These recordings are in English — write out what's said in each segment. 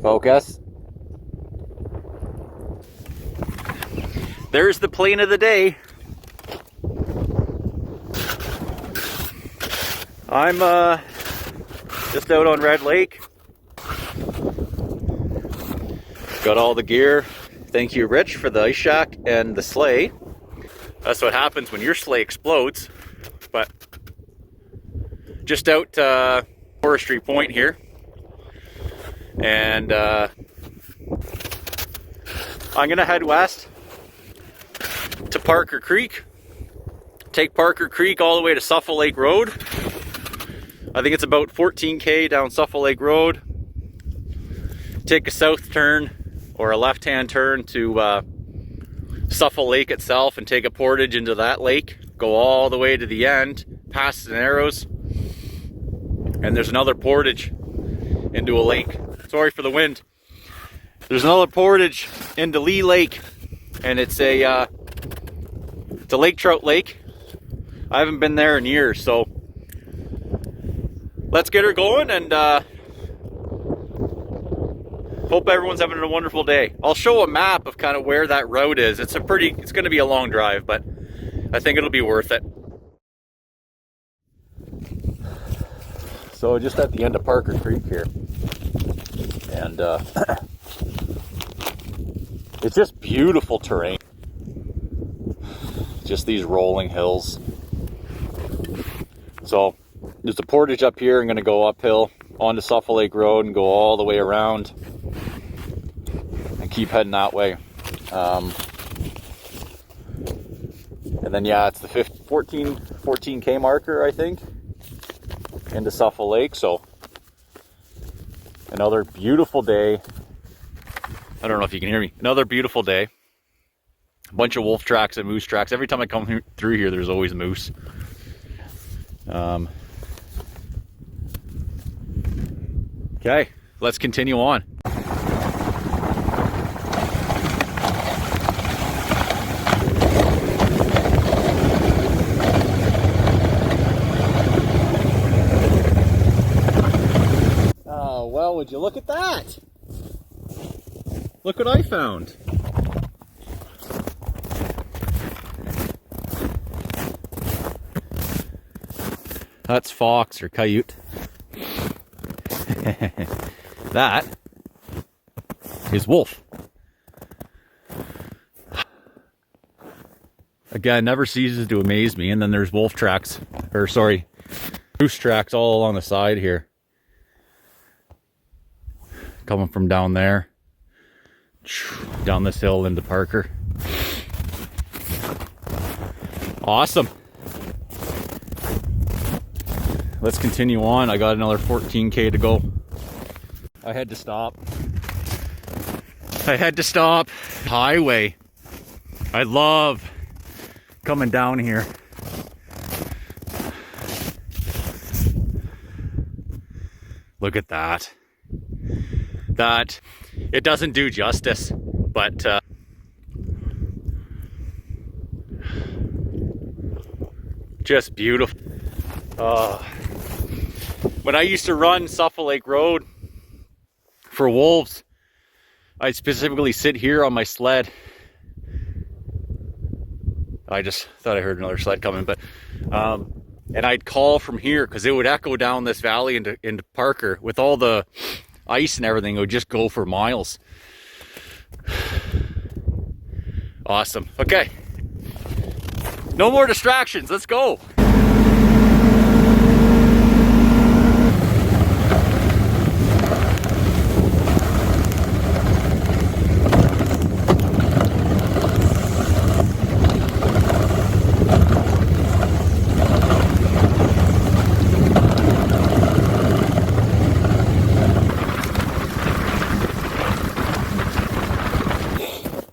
Focus. There's the plane of the day. I'm just out on Red Lake. Got all the gear. Thank you, Rich, for the ice shack and the sleigh. That's what happens when your sleigh explodes. But just out Forestry Point here. And I'm gonna head west to Parker Creek. Take Parker Creek all the way to Suffolk Lake Road. I think it's about 14K down Suffolk Lake Road. Take a south turn or a left-hand turn to Suffolk Lake itself and take a portage into that lake. Go all the way to the end, past the Narrows. And there's another portage into a lake. Sorry for the wind. There's another portage into Lee Lake, and it's a Lake Trout Lake. I haven't been there in years, so let's get her going, and hope everyone's having a wonderful day. I'll show a map of kind of where that road is. It's going to be a long drive, but I think it'll be worth it. So just at the end of Parker Creek here. And it's just beautiful terrain. Just these rolling hills. So there's a portage up here. I'm going to go uphill onto Suffolk Lake Road and go all the way around and keep heading that way. And then yeah, it's the 14K marker, I think, into Suffolk Lake. So another beautiful day. I don't know if you can hear me. Another beautiful day. A bunch of wolf tracks and moose tracks. Every time I come through here, there's always moose. Okay, let's continue on. Oh, well, would you look at that? Look what I found. That's fox or coyote. That is wolf. Again, never ceases to amaze me. And then there's wolf tracks, or sorry, moose tracks all along the side here. Coming from down there, down this hill into Parker. Awesome. Let's continue on. I got another 14K to go. I had to stop. Highway. I love coming down here. Look at that. That, it doesn't do justice, but just beautiful. When I used to run Suffolk Lake Road for wolves, I'd specifically sit here on my sled. I just thought I heard another sled coming, but and I'd call from here because it would echo down this valley into Parker. With all the ice and everything, it would just go for miles. Awesome. Okay, no more distractions. Let's go.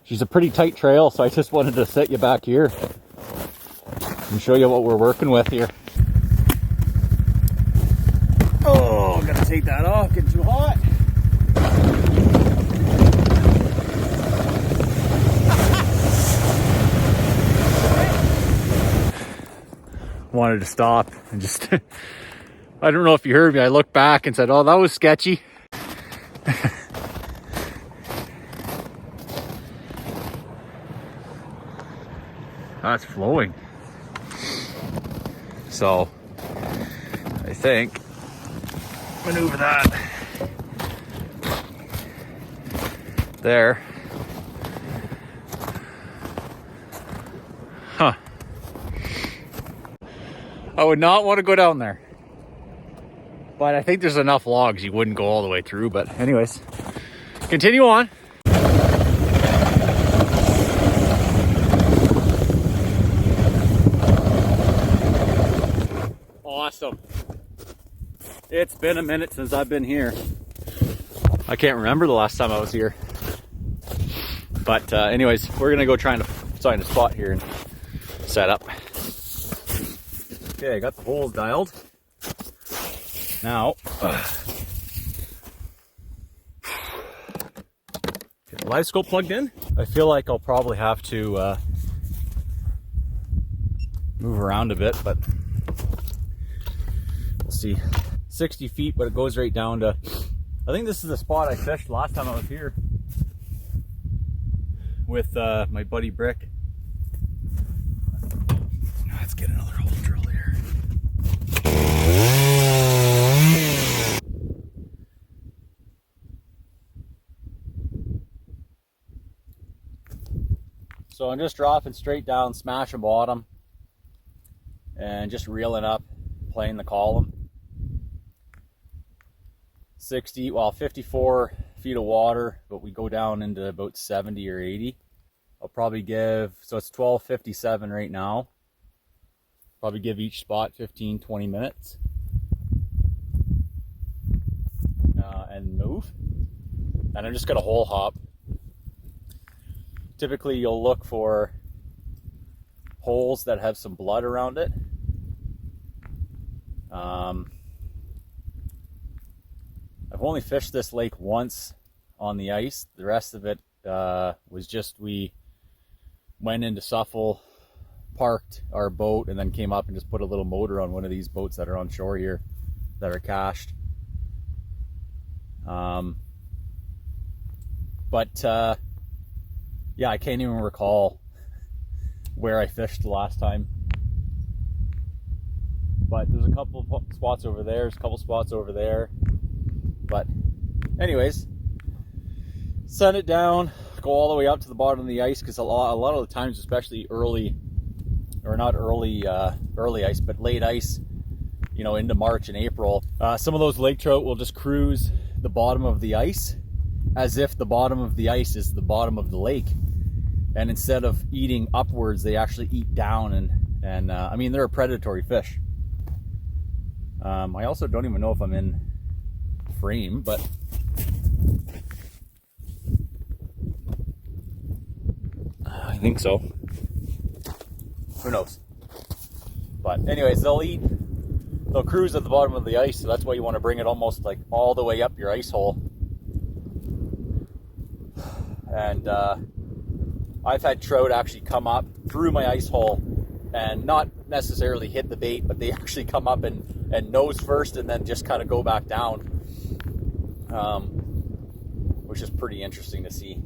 She's a pretty tight trail, so I just wanted to set you back here and show you what we're working with here. Oh, gotta take that off, getting too hot. Wanted to stop and just, I don't know if you heard me, I looked back and said, oh, that was sketchy. That's flowing. So I think maneuver that there. Huh. I would not want to go down there. But I think there's enough logs you wouldn't go all the way through. But anyways, continue on. Awesome. It's been a minute since I've been here. I can't remember the last time I was here. But anyways, we're gonna go try and find a spot here and set up. Okay, I got the holes dialed. Now, get the live scope plugged in. I feel like I'll probably have to move around a bit, but we'll see. 60 feet, but it goes right down to, I think this is the spot I fished last time I was here with my buddy Brick. Let's get another hole drilled here. So I'm just dropping straight down, smashing bottom, and just reeling up, playing the column. 54 feet of water, but we go down into about 70 or 80. I'll probably give, so it's 12:57 right now. Probably give each spot 15-20 minutes. And move. And I'm just gonna hole hop. Typically you'll look for holes that have some blood around it. I've only fished this lake once on the ice. The rest of it was just, we went into Suffle, parked our boat, and then came up and just put a little motor on one of these boats that are on shore here that are cached. Yeah, I can't even recall where I fished the last time. But there's a couple of spots over there, there's a couple spots over there. But anyways, send it down, go all the way up to the bottom of the ice, because a lot of the times, especially early, or not early ice, but late ice, you know, into March and April, some of those lake trout will just cruise the bottom of the ice as if the bottom of the ice is the bottom of the lake. And instead of eating upwards, they actually eat down, and I mean, they're a predatory fish. I also don't even know if I'm in frame, but I think so. Who knows? But anyways, they'll cruise at the bottom of the ice, so that's why you want to bring it almost like all the way up your ice hole. And I've had trout actually come up through my ice hole and not necessarily hit the bait, but they actually come up and nose first and then just kind of go back down, which is pretty interesting to see.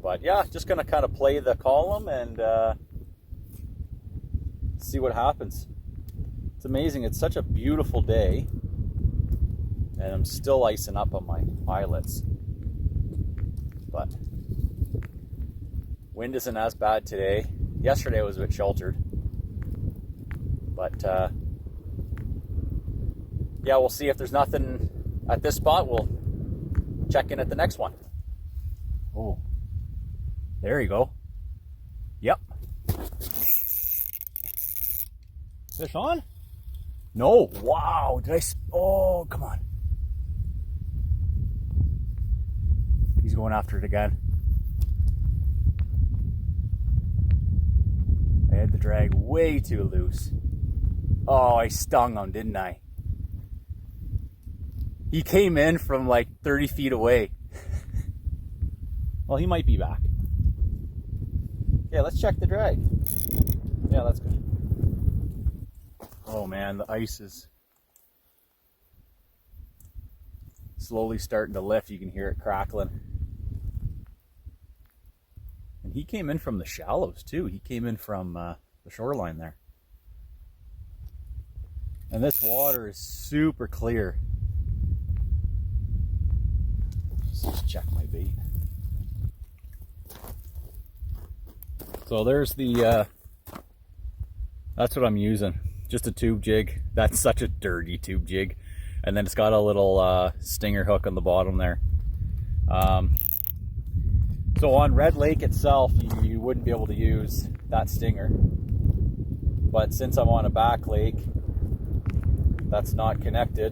But yeah, just gonna kind of play the column and see what happens. It's amazing. It's such a beautiful day, and I'm still icing up on my eyelets. But wind isn't as bad today. Yesterday was a bit sheltered. But yeah, we'll see if there's nothing at this spot. We'll check in at the next one. Oh, there you go. Yep. Fish on? No. Wow. Did I? Oh, come on. He's going after it again. I had the drag way too loose. Oh, I stung him, didn't I? He came in from like 30 feet away. Well, he might be back. Yeah, let's check the drag. Yeah, that's good. Oh man, the ice is slowly starting to lift. You can hear it crackling. And he came in from the shallows too. He came in from the shoreline there. And this water is super clear. Let's just check my bait. So there's the, that's what I'm using. Just a tube jig. That's such a dirty tube jig. And then it's got a little stinger hook on the bottom there. So on Red Lake itself, you wouldn't be able to use that stinger. But since I'm on a back lake that's not connected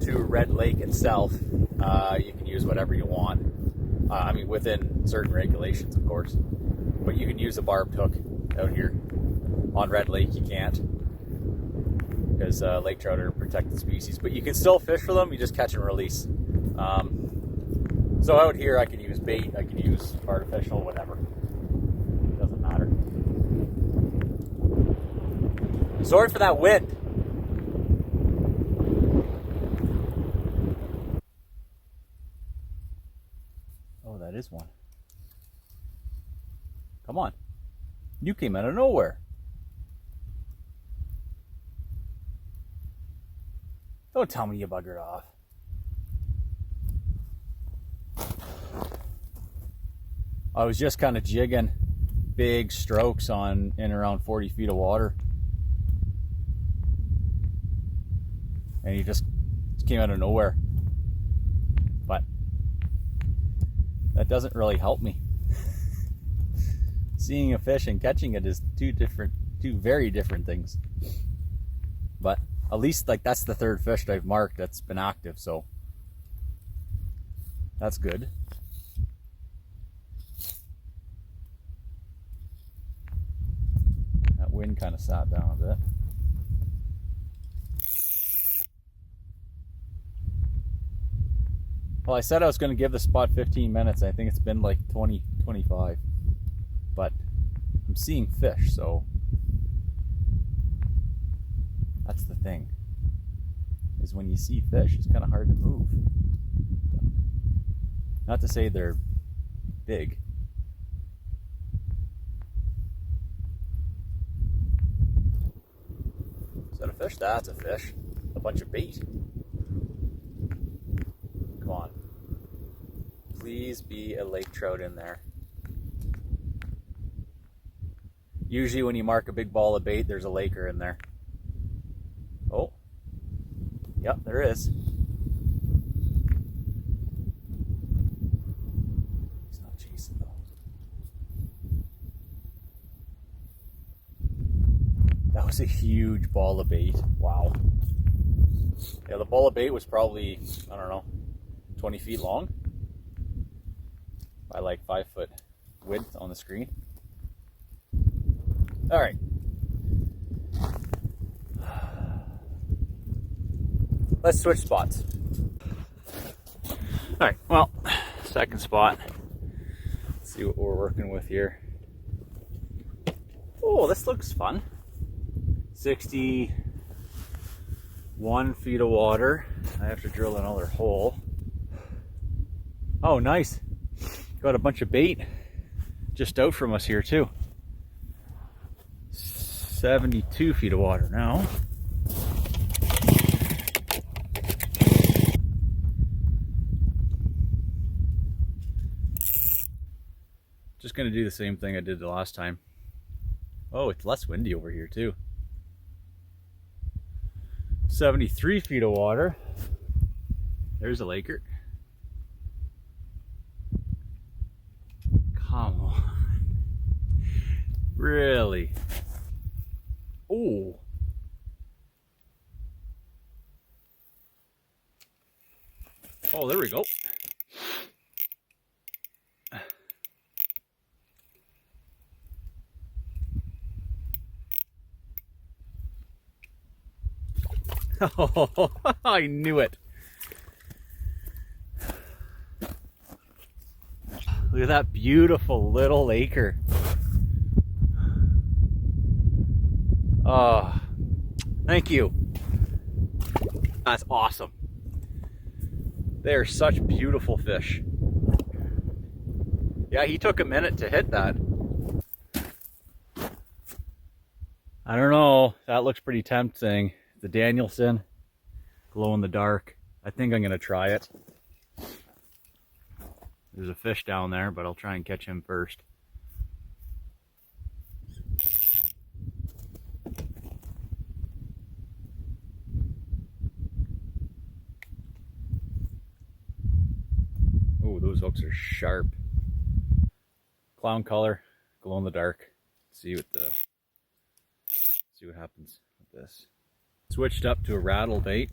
to Red Lake itself, you can use whatever you want. I mean, within certain regulations, of course. But you can use a barbed hook out here. On Red Lake, you can't, because lake trout are a protected species. But you can still fish for them, you just catch and release. So out here, I can use bait, I can use artificial, whatever. It doesn't matter. Sorry for that wind. Oh, that is one. Come on. You came out of nowhere. Don't tell me you buggered off. I was just kind of jigging big strokes on in around 40 feet of water. And he just came out of nowhere. But that doesn't really help me. Seeing a fish and catching it is two very different things. But at least, like, that's the third fish that I've marked that's been active, so that's good. That wind kind of sat down a bit. Well, I said I was going to give the spot 15 minutes. I think it's been like 20, 25. But I'm seeing fish, so that's the thing. Is when you see fish, it's kind of hard to move. Not to say they're big. Is that a fish? That's a fish. A bunch of bait. Come on. Please be a lake trout in there. Usually when you mark a big ball of bait, there's a laker in there. Oh. Yep, there is. He's not chasing though. That was a huge ball of bait. Wow. Yeah, the ball of bait was probably, I don't know, 20 feet long by like 5 foot width on the screen. All right. Let's switch spots. All right, well, second spot. Let's see what we're working with here. Oh, this looks fun. 61 feet of water. I have to drill another hole. Oh, nice. Got a bunch of bait just out from us here too. 72 feet of water now. Just gonna do the same thing I did the last time. Oh, it's less windy over here too. 73 feet of water. There's a laker. Come on. Really? Oh. Oh, there we go. Oh, I knew it. Look at that beautiful little laker. Oh, thank you. That's awesome. They are such beautiful fish. Yeah, he took a minute to hit that. I don't know. That looks pretty tempting. The Danielson, glow in the dark. I think I'm going to try it. There's a fish down there, but I'll try and catch him first. Oh, those hooks are sharp. Clown color, glow in the dark. See what happens with this. Switched up to a rattle bait.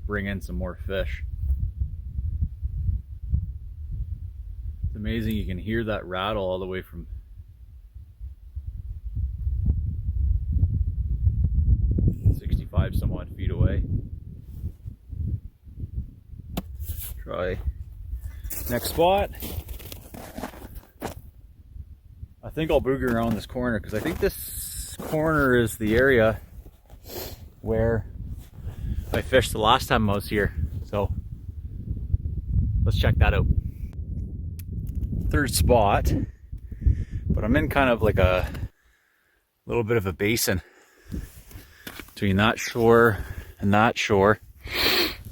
Bring in some more fish. It's amazing you can hear that rattle all the way from 65 some odd feet away. Try next spot. I think I'll booger around this corner because I think this corner is the area where I fished the last time I was here. So let's check that out. Third spot, but I'm in kind of like a little bit of a basin between that shore and that shore.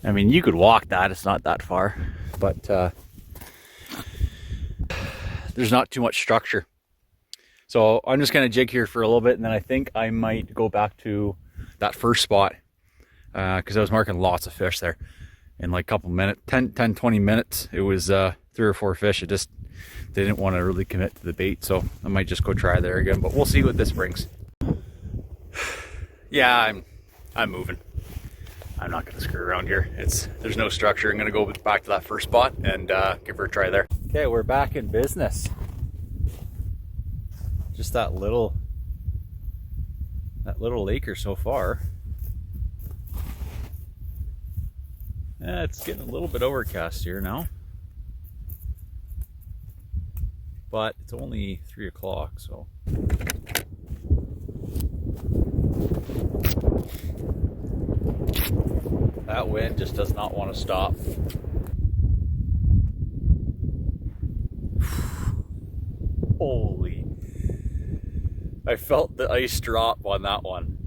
I mean, you could walk that, it's not that far, but there's not too much structure. So I'm just gonna jig here for a little bit, and then I think I might go back to that first spot because I was marking lots of fish there in like a couple minutes, 10-20 minutes. It was 3 or 4 fish. It just didn't want to really commit to the bait, so I might just go try there again, but we'll see what this brings. Yeah, I'm moving. I'm not gonna screw around here. There's no structure. I'm gonna go back to that first spot and give her a try there. Okay, we're back in business. Just that little laker so far. Yeah, it's getting a little bit overcast here now, but it's only 3 o'clock, so. That wind just does not want to stop. Holy. I felt the ice drop on that one.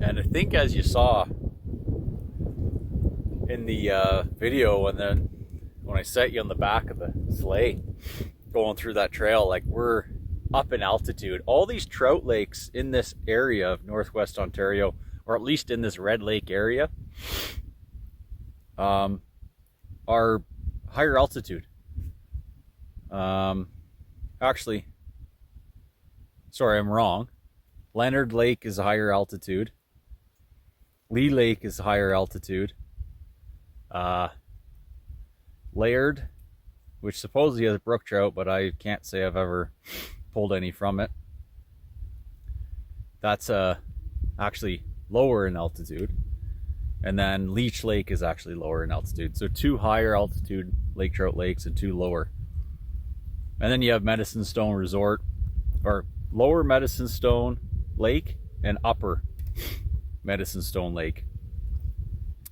And I think, as you saw in the video, and then when I set you on the back of the sleigh going through that trail, like, we're up in altitude. All these trout lakes in this area of northwest Ontario, or at least in this Red Lake area, are higher altitude. Actually, sorry, I'm wrong. Leonard Lake is a higher altitude. Lee Lake is a higher altitude. Laird, which supposedly has brook trout, but I can't say I've ever pulled any from it. That's actually lower in altitude. And then Leech Lake is actually lower in altitude. So 2 higher altitude lake trout lakes and 2 lower. And then you have Medicine Stone Resort, or Lower Medicine Stone Lake and Upper Medicine Stone Lake.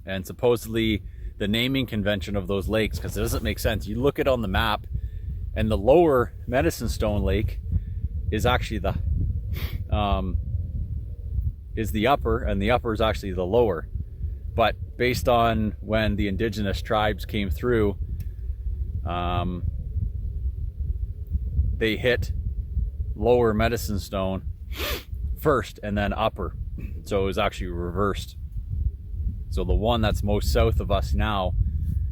And supposedly the naming convention of those lakes, because it doesn't make sense. You look it on the map, and the Lower Medicine Stone Lake is actually the upper, and the upper is actually the lower. But based on when the indigenous tribes came through, they hit Lower Medicine Stone first and then Upper. So it was actually reversed. So the one that's most south of us now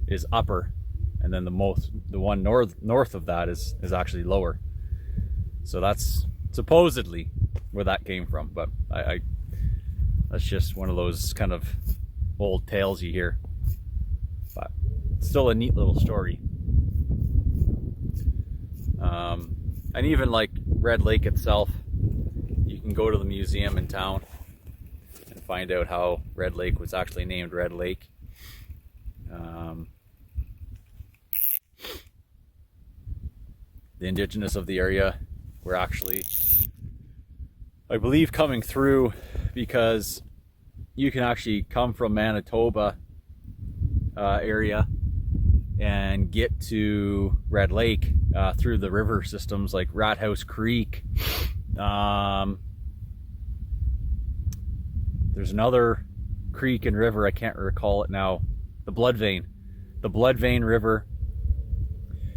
is Upper, and then the one north of that is actually Lower. So that's supposedly where that came from, but I that's just one of those kind of old tales you hear. But it's still a neat little story. And even like Red Lake itself, you can go to the museum in town and find out how Red Lake was actually named Red Lake. The indigenous of the area were actually, I believe, coming through because you can actually come from Manitoba area and get to Red Lake through the river systems like Rat House Creek. There's another creek and river, I can't recall it now, the Blood Vein River,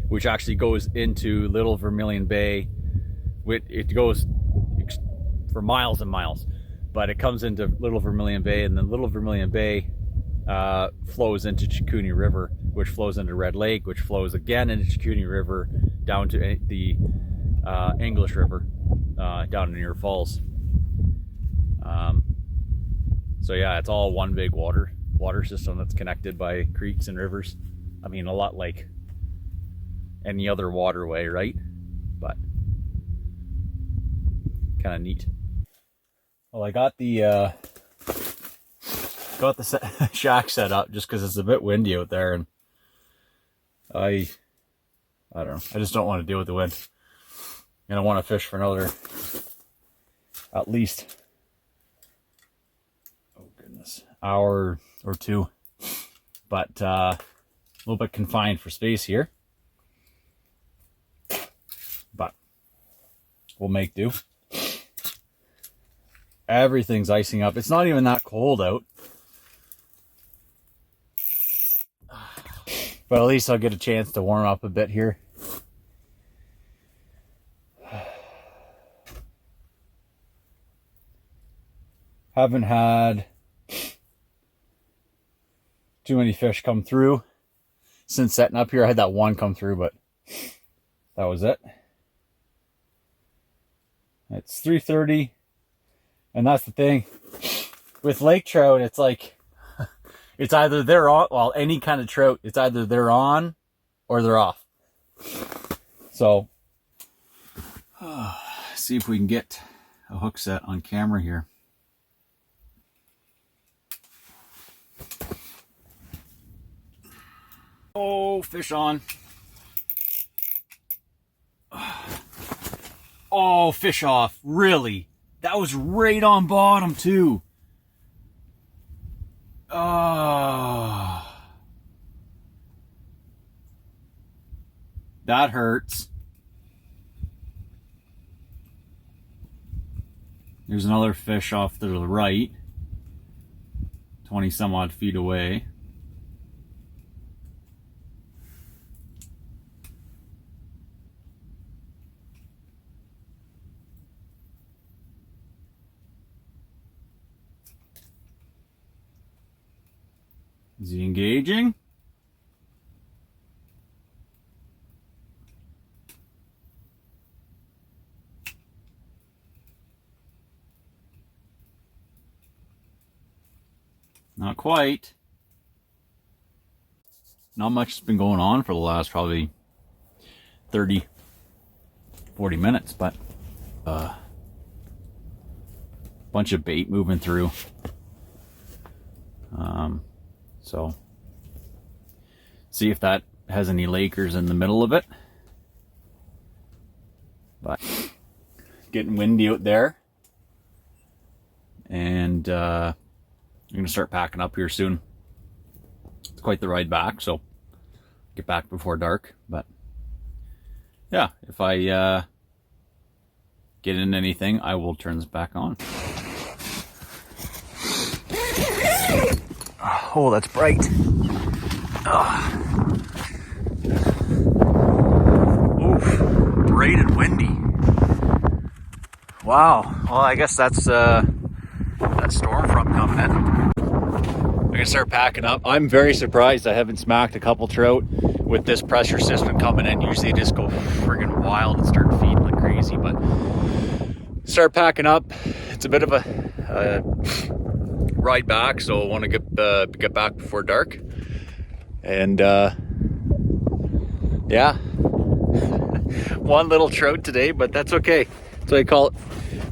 which actually goes into Little Vermilion Bay. It goes for miles and miles, but it comes into Little Vermilion Bay, and then Little Vermilion Bay flows into Chikuni River, which flows into Red Lake, which flows again into Chikuni River down to the English River down near Falls. So yeah, it's all one big water system that's connected by creeks and rivers. I mean, a lot like any other waterway, right? But kind of neat. Well, I got the shack set up just because it's a bit windy out there, and I don't know. I just don't want to deal with the wind, and I want to fish for another at least hour or two, but a little bit confined for space here, but we'll make do. Everything's icing up. It's not even that cold out, but at least I'll get a chance to warm up a bit here. Haven't had too many fish come through since setting up here. I had that one come through, but that was it. It's 3:30, and that's the thing with lake trout. It's like it's either they're on, well, any kind of trout, it's either they're on or they're off. So see if we can get a hook set on camera here. Oh, fish on. Oh, fish off. Really? That was right on bottom too. Oh. That hurts. There's another fish off to the right. 20 some odd feet away. Is he engaging? Not quite. Not much has been going on for the last probably 30, 40 minutes, but bunch of bait moving through. So see if that has any Lakers in the middle of it. But getting windy out there, and I'm gonna start packing up here soon. It's quite the ride back, so get back before dark. But yeah, if I get in anything, I will turn this back on. Oh, that's bright. Oh. Oof, bright and windy. Wow. Well, I guess that's that storm front coming in. I'm gonna start packing up. I'm very surprised I haven't smacked a couple trout with this pressure system coming in. Usually they just go friggin' wild and start feeding like crazy, but start packing up. It's a bit of a ride back, so I want to get back before dark. And yeah, one little trout today, but that's okay. That's what I call it,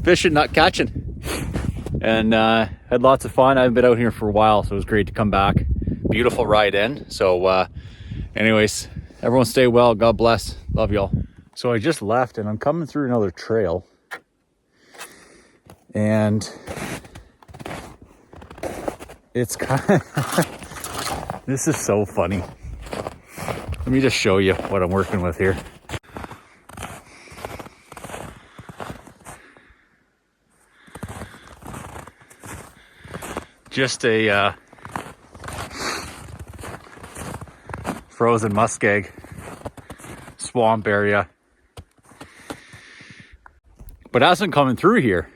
fishing, not catching. And had lots of fun. I haven't been out here for a while, so it was great to come back. Beautiful ride in. So anyways, everyone stay well. God bless. Love y'all. So I just left and I'm coming through another trail, and It's kind of, this is so funny. Let me just show you what I'm working with here. Just a frozen muskeg swamp area. But as I'm coming through here,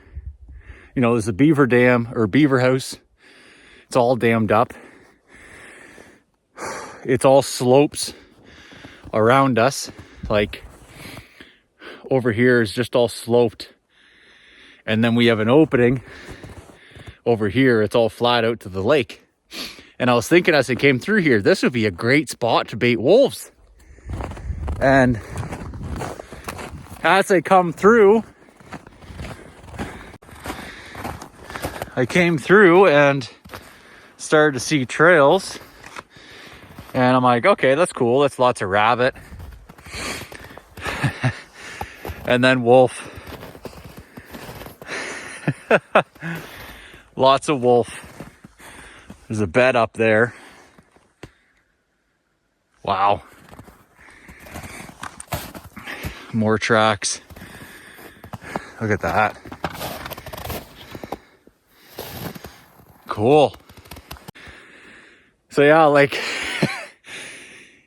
you know, there's a beaver dam or beaver house. It's all dammed up. It's all slopes around us. Like over here is just all sloped. And then we have an opening over here. It's all flat out to the lake. And I was thinking as I came through here, this would be a great spot to bait wolves. And as I come through, I came through and started to see trails. And I'm like, okay, that's cool. That's lots of rabbit. And then wolf. Lots of wolf. There's a bed up there. Wow. More tracks. Look at that. Cool. So yeah, like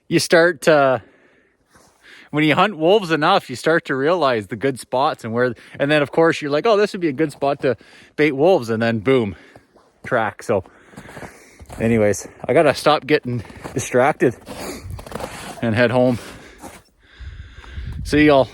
you start to, when you hunt wolves enough, you start to realize the good spots and where, and then of course you're like, oh, this would be a good spot to bait wolves, and then boom, track. So anyways, I gotta stop getting distracted and head home. See y'all.